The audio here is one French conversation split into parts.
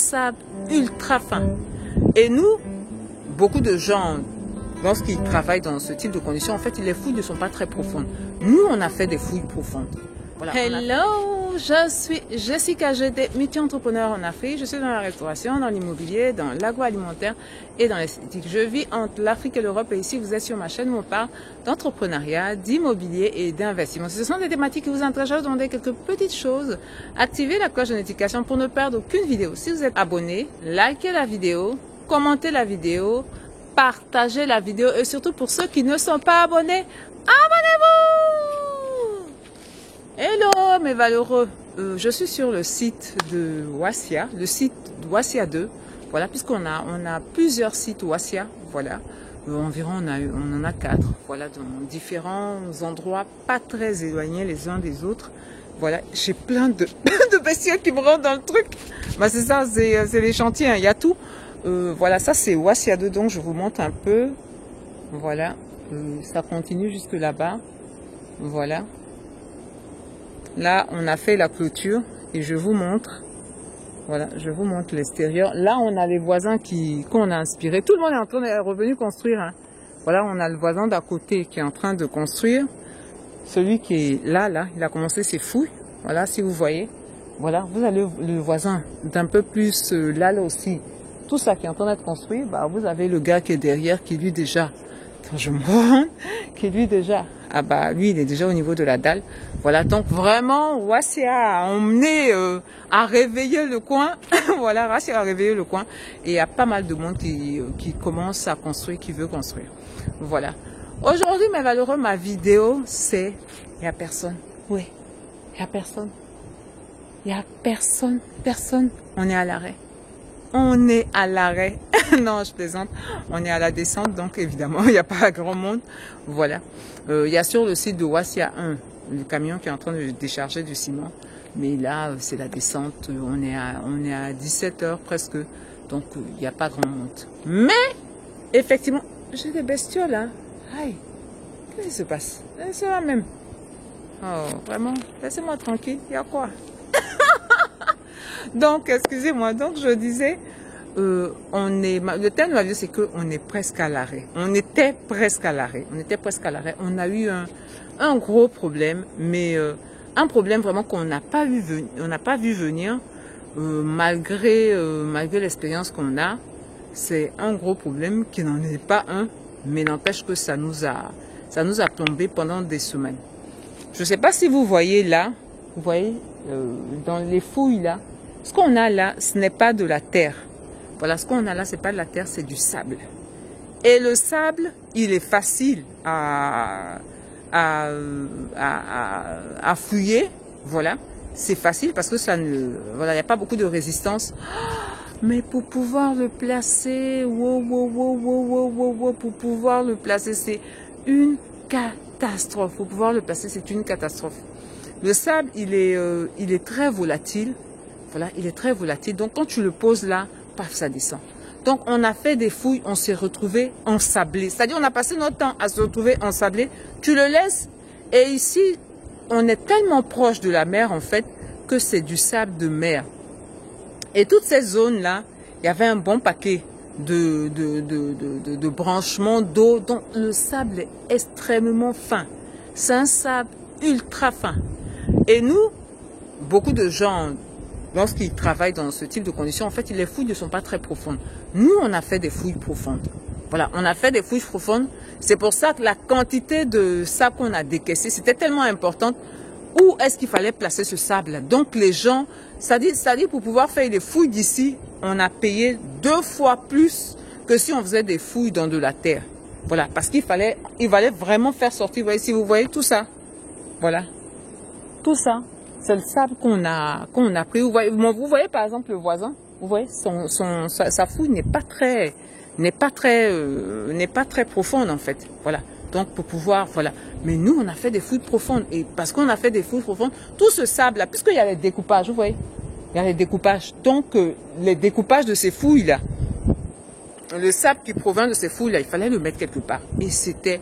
Sable ultra fin. Et nous, beaucoup de gens, lorsqu'ils travaillent dans ce type de conditions, en fait, les fouilles ne sont pas très profondes. Nous, on a fait des fouilles profondes. Voilà, hello, je suis Jessica Gédé, multi-entrepreneur en Afrique. Je suis dans la restauration, dans l'immobilier, dans l'agroalimentaire et dans l'esthétique. Je vis entre l'Afrique et l'Europe et ici, vous êtes sur ma chaîne où on parle d'entrepreneuriat, d'immobilier et d'investissement. Si ce sont des thématiques qui vous intéressent, je vais vous demander quelques petites choses. Activez la cloche de notification pour ne perdre aucune vidéo. Si vous êtes abonné, likez la vidéo, commentez la vidéo, partagez la vidéo et surtout pour ceux qui ne sont pas abonnés, abonnez-vous! Hello mes valeureux, je suis sur le site de Wassia, le site Wassia 2, voilà, puisqu'on a plusieurs sites Wassia, voilà, environ on en a 4, voilà, dans différents endroits pas très éloignés les uns des autres, voilà, j'ai plein de bestioles qui me rentrent dans le truc, bah c'est ça, c'est les chantiers, hein, il y a tout, voilà, ça c'est Wassia 2, donc je vous montre un peu, voilà, ça continue jusque là-bas, voilà. Là, on a fait la clôture et je vous montre. Voilà, je vous montre l'extérieur. Là, on a les voisins qu'on a inspirés. Tout le monde est en train de revenir construire. Hein. Voilà, on a le voisin d'à côté qui est en train de construire. Celui qui est là, il a commencé ses fouilles. Voilà, si vous voyez. Voilà, vous avez le voisin d'un peu plus là aussi. Tout ça qui est en train d'être construit. Bah, vous avez le gars qui est derrière qui lui déjà... Quand je me rends, qui lui déjà... Ah bah lui il est déjà au niveau de la dalle. Voilà, donc vraiment Wassia a emmené à réveiller le coin. Voilà, Wassia a réveillé le coin. Et il y a pas mal de monde qui commence à construire, qui veut construire. Voilà. Aujourd'hui mes valeureux, ma vidéo c'est... Il n'y a personne. Oui, il n'y a personne. Il n'y a personne. Personne. On est à l'arrêt. On est à l'arrêt. Non, je plaisante. On est à la descente, donc évidemment, il n'y a pas grand monde. Voilà. Il y a sur le site de Wassia 1, le camion qui est en train de décharger du ciment. Mais là, c'est la descente. On est à 17 h presque. Donc, il n'y a pas grand monde. Mais, effectivement, j'ai des bestioles. Hein. Aïe. Qu'est-ce qui se passe? C'est la même. Oh, vraiment? Laissez-moi tranquille. Il y a quoi? Donc, excusez-moi. Donc, je disais... le thème de ma vidéo, c'est qu'on est presque à l'arrêt. On était presque à l'arrêt. On a eu un gros problème, mais un problème vraiment qu'on n'a pas vu venir, malgré l'expérience qu'on a. C'est un gros problème qui n'en est pas un, mais n'empêche que ça nous a plombé pendant des semaines. Je ne sais pas si vous voyez là, vous voyez dans les fouilles là, ce qu'on a là, ce n'est pas de la terre. Voilà, ce qu'on a là, c'est pas de la terre, c'est du sable. Et le sable, il est facile à fouiller. Voilà, c'est facile parce que ça ne, voilà, il n'y a pas beaucoup de résistance. Mais pour pouvoir le placer, pour pouvoir le placer, c'est une catastrophe. Pour pouvoir le placer, c'est une catastrophe. Le sable, il est très volatile. Voilà, il est très volatile. Donc, quand tu le poses là, paf, ça descend. Donc, on a fait des fouilles, on s'est retrouvé ensablé. C'est-à-dire, on a passé notre temps à se retrouver ensablé. Tu le laisses et ici, on est tellement proche de la mer, en fait, que c'est du sable de mer. Et toutes ces zones-là, il y avait un bon paquet de branchements d'eau. Donc, le sable est extrêmement fin. C'est un sable ultra fin. Et nous, beaucoup de gens... Lorsqu'ils travaillent dans ce type de conditions, en fait, les fouilles ne sont pas très profondes. Nous, on a fait des fouilles profondes. Voilà, on a fait des fouilles profondes. C'est pour ça que la quantité de sable qu'on a décaissé, c'était tellement importante. Où est-ce qu'il fallait placer ce sable-là? Donc, les gens, c'est-à-dire pour pouvoir faire des fouilles d'ici, on a payé 2 fois plus que si on faisait des fouilles dans de la terre. Voilà, parce qu'il fallait vraiment faire sortir. Vous voyez, si vous voyez tout ça, voilà, tout ça. C'est le sable qu'on a pris. Vous voyez par exemple le voisin. Vous voyez sa fouille n'est pas très profonde en fait. Voilà. Donc pour pouvoir, voilà. Mais nous on a fait des fouilles profondes et parce qu'on a fait des fouilles profondes, tout ce sable là, puisqu'il y a les découpages, vous voyez, il y a les découpages. Donc les découpages de ces fouilles là, le sable qui provient de ces fouilles là, il fallait le mettre quelque part. Et c'était,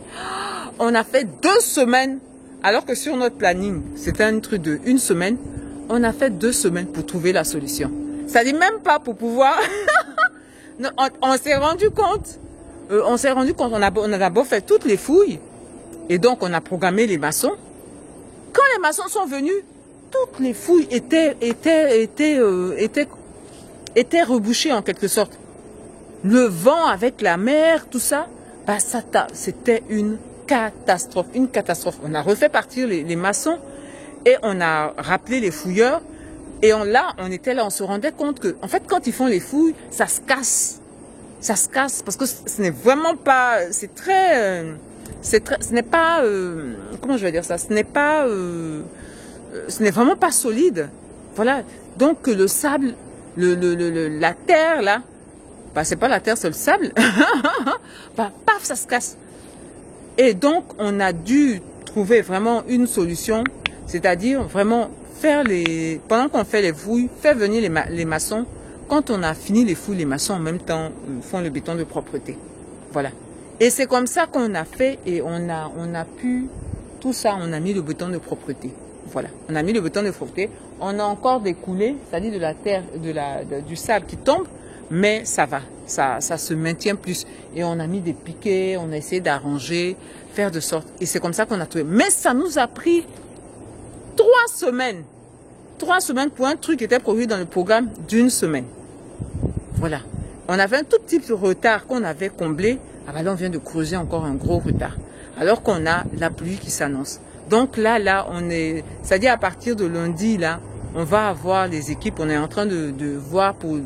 on a fait 2 semaines. Alors que sur notre planning, c'était un truc de 1 semaine, on a fait 2 semaines pour trouver la solution. Ça dit même pas pour pouvoir... Non, on s'est rendu compte. On a d'abord fait toutes les fouilles. Et donc, on a programmé les maçons. Quand les maçons sont venus, toutes les fouilles étaient rebouchées en quelque sorte. Le vent avec la mer, tout ça, bah, c'était une catastrophe. Une catastrophe. On a refait partir les maçons et on a rappelé les fouilleurs. Et on était là, on se rendait compte que, en fait, quand ils font les fouilles, ça se casse. Ça se casse parce que ce n'est vraiment pas, ce n'est pas, comment je vais dire ça, ce n'est vraiment pas solide. Voilà. Donc, le sable, la terre, là, bah, c'est pas la terre, c'est le sable. Bah, paf, ça se casse. Et donc, on a dû trouver vraiment une solution, c'est-à-dire vraiment pendant qu'on fait les fouilles, faire venir les maçons. Quand on a fini les fouilles, les maçons en même temps font le béton de propreté. Voilà. Et c'est comme ça qu'on a fait et on a pu, tout ça, on a mis le béton de propreté. Voilà. On a mis le béton de propreté. On a encore des coulées, c'est-à-dire de la terre, du sable qui tombe, mais ça va. Ça se maintient plus. Et on a mis des piquets, on a essayé d'arranger, faire de sorte. Et c'est comme ça qu'on a trouvé. Mais ça nous a pris 3 semaines. 3 semaines pour un truc qui était prévu dans le programme d'1 semaine. Voilà. On avait un tout petit retard qu'on avait comblé. Ah ben là, on vient de creuser encore un gros retard. Alors qu'on a la pluie qui s'annonce. Donc là, c'est-à-dire à partir de lundi, là, on va avoir les équipes. On est en train de voir pour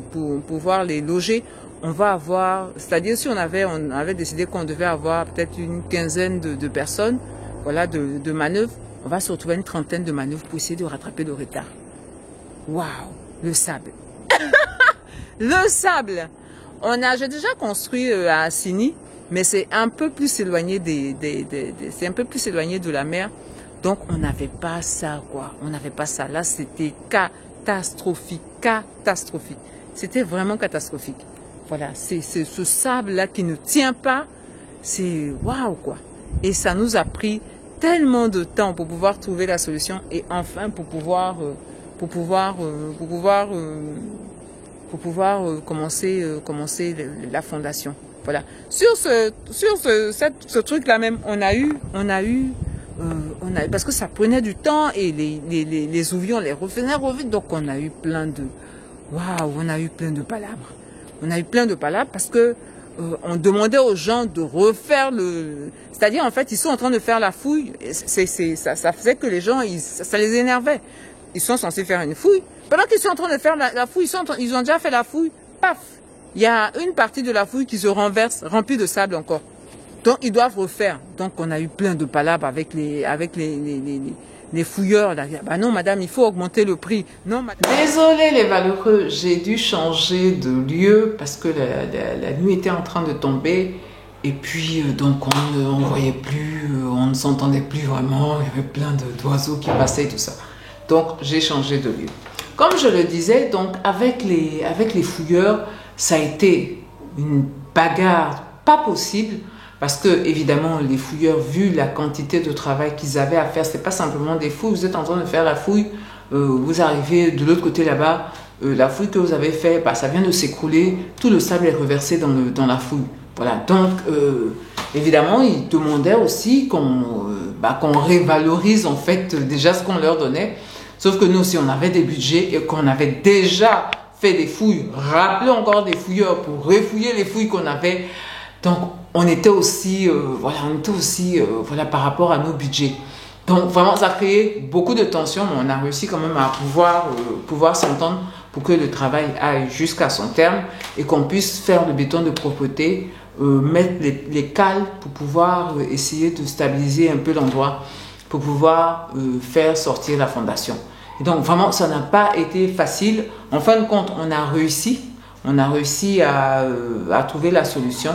pouvoir les loger. On va avoir, c'est-à-dire si on avait décidé qu'on devait avoir peut-être une quinzaine de personnes, voilà, de manœuvres. On va se retrouver à une trentaine de manœuvres pour essayer de rattraper le retard. Waouh, le sable. Le sable. J'ai déjà construit à Assini, mais c'est un peu plus éloigné c'est un peu plus éloigné de la mer. Donc, on n'avait pas ça, quoi. On n'avait pas ça. Là, c'était catastrophique. Catastrophique. C'était vraiment catastrophique. Voilà. C'est ce sable-là qui ne tient pas. C'est waouh, quoi. Et ça nous a pris tellement de temps pour pouvoir trouver la solution et enfin pour pouvoir commencer la fondation. Voilà. Sur ce truc-là même, parce que ça prenait du temps et les ouvriers, on les revenait, donc on a eu plein de palabres. On a eu plein de palabres parce que on demandait aux gens de refaire c'est-à-dire en fait ils sont en train de faire la fouille. Ça faisait que les gens, ça les énervait. Ils sont censés faire une fouille. Pendant qu'ils sont en train de faire la fouille, ils ont déjà fait la fouille. Paf, il y a une partie de la fouille qui se renverse, remplie de sable encore. Donc ils doivent refaire. Donc on a eu plein de palabres avec les fouilleurs. Là. Bah non madame, il faut augmenter le prix. Non madame. Désolée les valeureux, j'ai dû changer de lieu parce que la nuit était en train de tomber. Et puis donc on ne voyait plus, on ne s'entendait plus vraiment. Il y avait plein d'oiseaux qui passaient et tout ça. Donc j'ai changé de lieu. Comme je le disais, donc avec les fouilleurs, ça a été une bagarre pas possible. Parce que, évidemment, les fouilleurs, vu la quantité de travail qu'ils avaient à faire, ce n'est pas simplement des fouilles. Vous êtes en train de faire la fouille, vous arrivez de l'autre côté là-bas, la fouille que vous avez faite, bah, ça vient de s'écrouler, tout le sable est reversé dans la fouille. Voilà, donc, évidemment, ils demandaient aussi qu'on révalorise en fait déjà ce qu'on leur donnait. Sauf que nous, si on avait des budgets et qu'on avait déjà fait des fouilles, rappelé encore des fouilleurs pour refouiller les fouilles qu'on avait, donc, on était aussi, par rapport à nos budgets. Donc, vraiment, ça a créé beaucoup de tensions, mais on a réussi quand même à pouvoir s'entendre pour que le travail aille jusqu'à son terme et qu'on puisse faire le béton de propreté, mettre les cales pour pouvoir essayer de stabiliser un peu l'endroit, pour pouvoir faire sortir la fondation. Et donc, vraiment, ça n'a pas été facile. En fin de compte, on a réussi à trouver la solution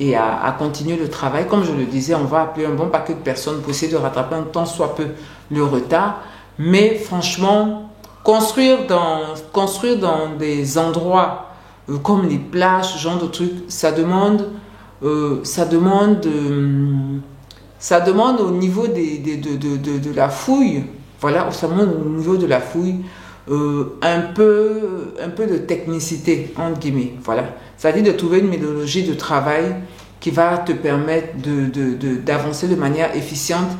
et à continuer le travail. Comme je le disais, on va appeler un bon paquet de personnes pour essayer de rattraper un tant soit peu le retard. Mais franchement, construire dans des endroits comme les plages, ce genre de trucs, ça demande au niveau de la fouille. Voilà, ça demande au niveau de la fouille un peu de technicité, entre guillemets. Voilà. C'est-à-dire de trouver une méthodologie de travail qui va te permettre d'avancer de manière efficiente,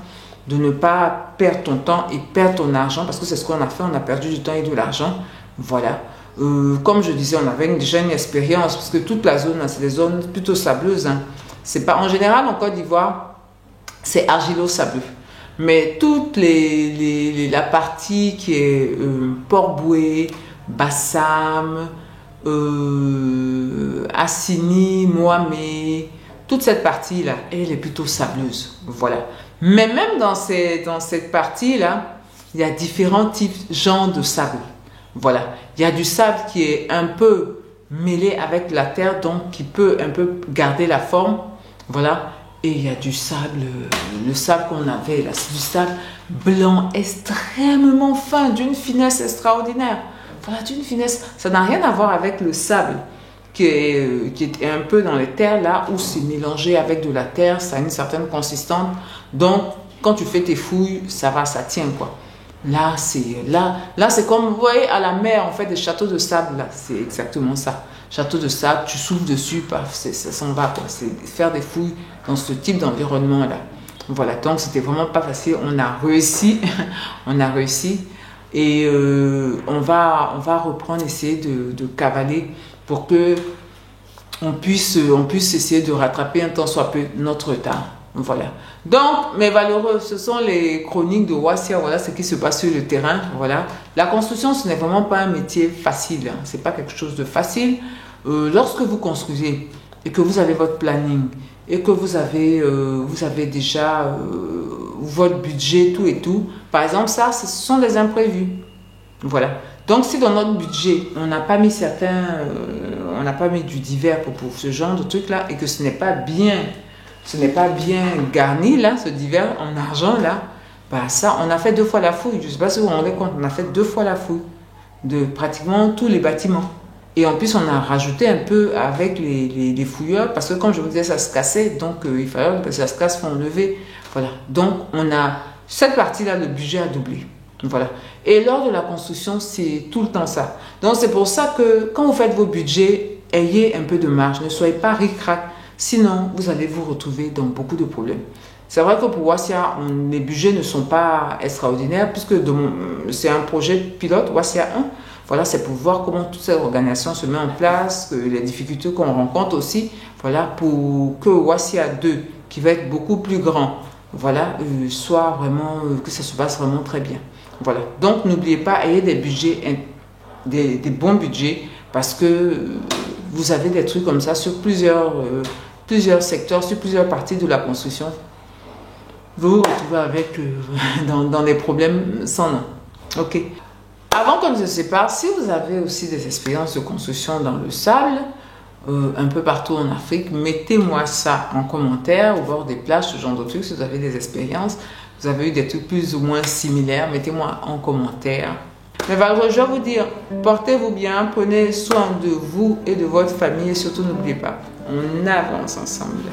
de ne pas perdre ton temps et perdre ton argent, parce que c'est ce qu'on a fait, on a perdu du temps et de l'argent. Voilà. Comme je disais, on avait déjà une expérience, parce que toute la zone, c'est des zones plutôt sableuses. Hein. C'est pas, en général, en Côte d'Ivoire, c'est argilo-sableux. Mais toute la partie qui est Port-Boué, Bassam, Assini, Moamé, toute cette partie-là, elle est plutôt sableuse. Voilà. Mais même dans cette partie-là, il y a différents types, genres de sable. Voilà. Il y a du sable qui est un peu mêlé avec la terre, donc qui peut un peu garder la forme. Voilà. Et il y a du sable, le sable qu'on avait là, c'est du sable blanc extrêmement fin, d'une finesse extraordinaire. Voilà, d'une finesse. Ça n'a rien à voir avec le sable qui est un peu dans les terres là, où c'est mélangé avec de la terre, ça a une certaine consistance. Donc, quand tu fais tes fouilles, ça va, ça tient quoi. Là, c'est comme, vous voyez, à la mer, on fait des châteaux de sable là, c'est exactement ça. Château de sable, tu souffles dessus, paf, ça s'en va quoi. C'est faire des fouilles dans ce type d'environnement là. Voilà, donc c'était vraiment pas facile. On a réussi, on a réussi, et on va reprendre, essayer de cavaler pour que on puisse essayer de rattraper un tant soit peu notre retard. Voilà. Donc, mes valeureux, ce sont les chroniques de Ouassia. Voilà ce qui se passe sur le terrain. Voilà. La construction, ce n'est vraiment pas un métier facile. Hein. Ce n'est pas quelque chose de facile. Lorsque vous construisez et que vous avez votre planning et que vous avez déjà votre budget, tout et tout, par exemple, ça, ce sont des imprévus. Voilà. Donc, si dans notre budget, on n'a pas mis on n'a pas mis du divers pour ce genre de truc-là et que ce n'est pas bien garni, là, ce divers en argent, là, bah ça, on a fait 2 fois la fouille. Je ne sais pas si vous vous rendez compte, on a fait 2 fois la fouille de pratiquement tous les bâtiments. Et en plus, on a rajouté un peu avec les fouilleurs, parce que comme je vous disais, ça se cassait, donc il fallait que ça se casse pour enlever. Voilà. Donc, on a cette partie-là, le budget a doublé. Voilà. Et lors de la construction, c'est tout le temps ça. Donc, c'est pour ça que quand vous faites vos budgets, ayez un peu de marge. Ne soyez pas ric-rac. Sinon, vous allez vous retrouver dans beaucoup de problèmes. C'est vrai que pour Ouassia, les budgets ne sont pas extraordinaires, puisque c'est un projet pilote, Ouassia 1. Voilà, c'est pour voir comment toute cette organisation se met en place, les difficultés qu'on rencontre aussi, voilà, pour que Ouassia 2, qui va être beaucoup plus grand, voilà, soit vraiment, que ça se passe vraiment très bien. Voilà. Donc, n'oubliez pas, ayez des budgets, des bons budgets, parce que vous avez des trucs comme ça sur plusieurs secteurs, sur plusieurs parties de la construction. Vous vous retrouvez avec dans des problèmes sans nom. Ok. Avant qu'on ne se sépare, si vous avez aussi des expériences de construction dans le sable, un peu partout en Afrique, mettez-moi ça en commentaire au bord des plages, ce genre de trucs. Si vous avez des expériences, vous avez eu des trucs plus ou moins similaires, mettez-moi en commentaire. Mais je vais vous dire, portez-vous bien, prenez soin de vous et de votre famille et surtout n'oubliez pas, on avance ensemble.